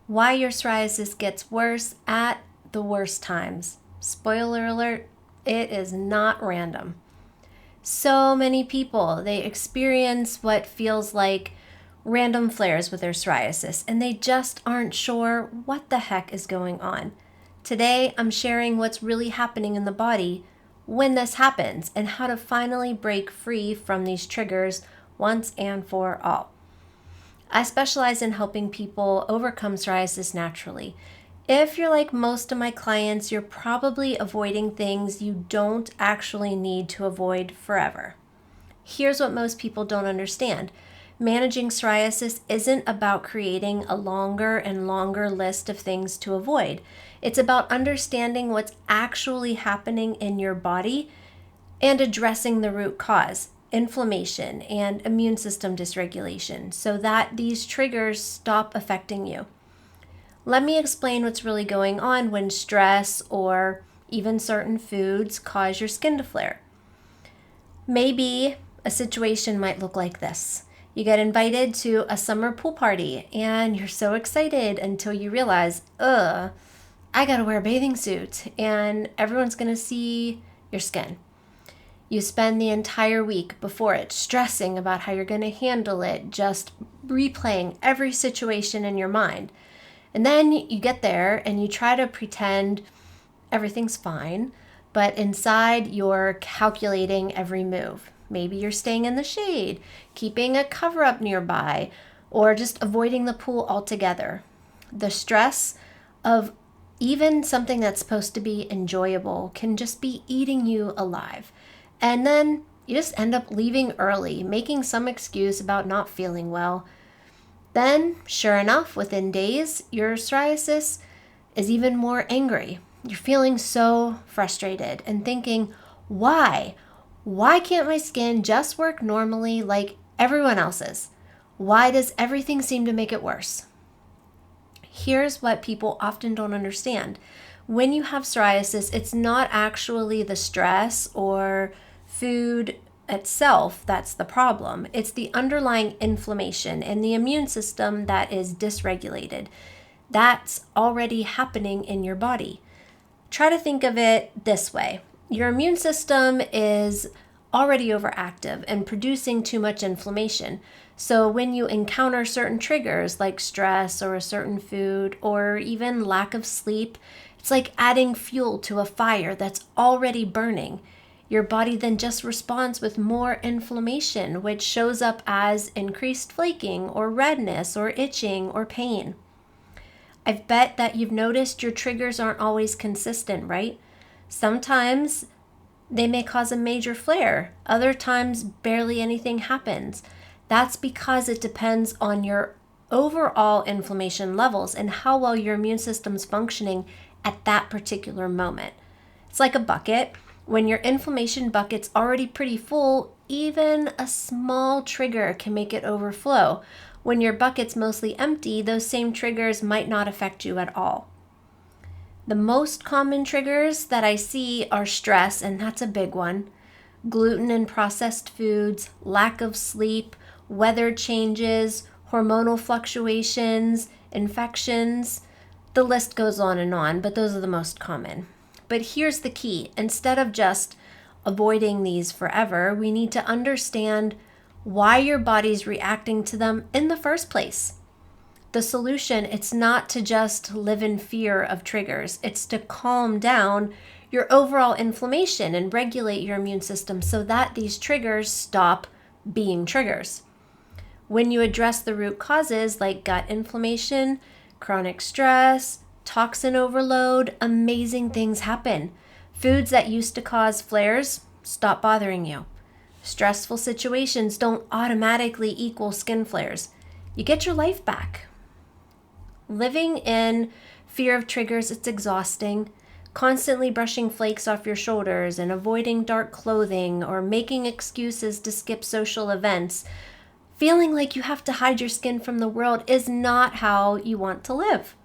Why your psoriasis gets worse at the worst times. Spoiler alert, it is not random. So many people, they experience what feels like random flares with their psoriasis, and they just aren't sure what the heck is going on. Today, I'm sharing what's really happening in the body when this happens and how to finally break free from these triggers once and for all. I specialize in helping people overcome psoriasis naturally. If you're like most of my clients, you're probably avoiding things you don't actually need to avoid forever. Here's what most people don't understand. Managing psoriasis isn't about creating a longer and longer list of things to avoid. It's about understanding what's actually happening in your body and addressing the root cause, inflammation and immune system dysregulation, so that these triggers stop affecting you. Let me explain what's really going on when stress or even certain foods cause your skin to flare. Maybe a situation might look like this. You get invited to a summer pool party and you're so excited until you realize, I gotta wear a bathing suit and everyone's gonna see your skin. You spend the entire week before it stressing about how you're gonna handle it, just replaying every situation in your mind. And then you get there and you try to pretend everything's fine, but inside you're calculating every move. Maybe you're staying in the shade, keeping a cover up nearby, or just avoiding the pool altogether. The stress of even something that's supposed to be enjoyable can just be eating you alive. And then you just end up leaving early, making some excuse about not feeling well. Then, sure enough, within days, your psoriasis is even more angry. You're feeling so frustrated and thinking, why? Why can't my skin just work normally like everyone else's? Why does everything seem to make it worse? Here's what people often don't understand. When you have psoriasis, it's not actually the stress or food itself that's the problem. It's the underlying inflammation and the immune system that is dysregulated. That's already happening in your body. Try to think of it this way. Your immune system is already overactive and producing too much inflammation. So when you encounter certain triggers like stress or a certain food or even lack of sleep, it's like adding fuel to a fire that's already burning. Your body then just responds with more inflammation, which shows up as increased flaking or redness or itching or pain. I bet that you've noticed your triggers aren't always consistent, right? Sometimes they may cause a major flare. Other times, barely anything happens. That's because it depends on your overall inflammation levels and how well your immune system's functioning at that particular moment. It's like a bucket. When your inflammation bucket's already pretty full, even a small trigger can make it overflow. When your bucket's mostly empty, those same triggers might not affect you at all. The most common triggers that I see are stress, and that's a big one. Gluten and processed foods, lack of sleep, weather changes, hormonal fluctuations, infections. The list goes on, but those are the most common. But here's the key. Instead of just avoiding these forever, we need to understand why your body's reacting to them in the first place. The solution, it's not to just live in fear of triggers. It's to calm down your overall inflammation and regulate your immune system so that these triggers stop being triggers. When you address the root causes like gut inflammation, chronic stress, toxin overload, amazing things happen. Foods that used to cause flares stop bothering you. Stressful situations don't automatically equal skin flares. You get your life back. Living in fear of triggers, it's exhausting. Constantly brushing flakes off your shoulders and avoiding dark clothing or making excuses to skip social events. Feeling like you have to hide your skin from the world is not how you want to live.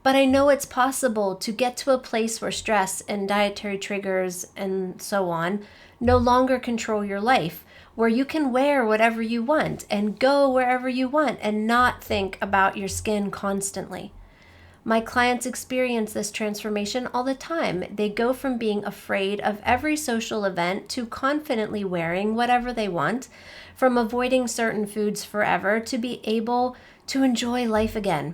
But I know it's possible to get to a place where stress and dietary triggers and so on no longer control your life, where you can wear whatever you want and go wherever you want and not think about your skin constantly. My clients experience this transformation all the time. They go from being afraid of every social event to confidently wearing whatever they want, from avoiding certain foods forever to be able to enjoy life again.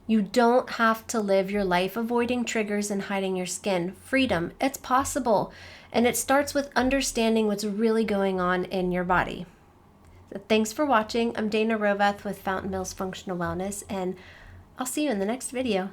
You don't have to live your life avoiding triggers and hiding your skin. Freedom, it's possible. And it starts with understanding what's really going on in your body. So thanks for watching. I'm Dayna Hrovath with Fountain Mills Functional Wellness, and I'll see you in the next video.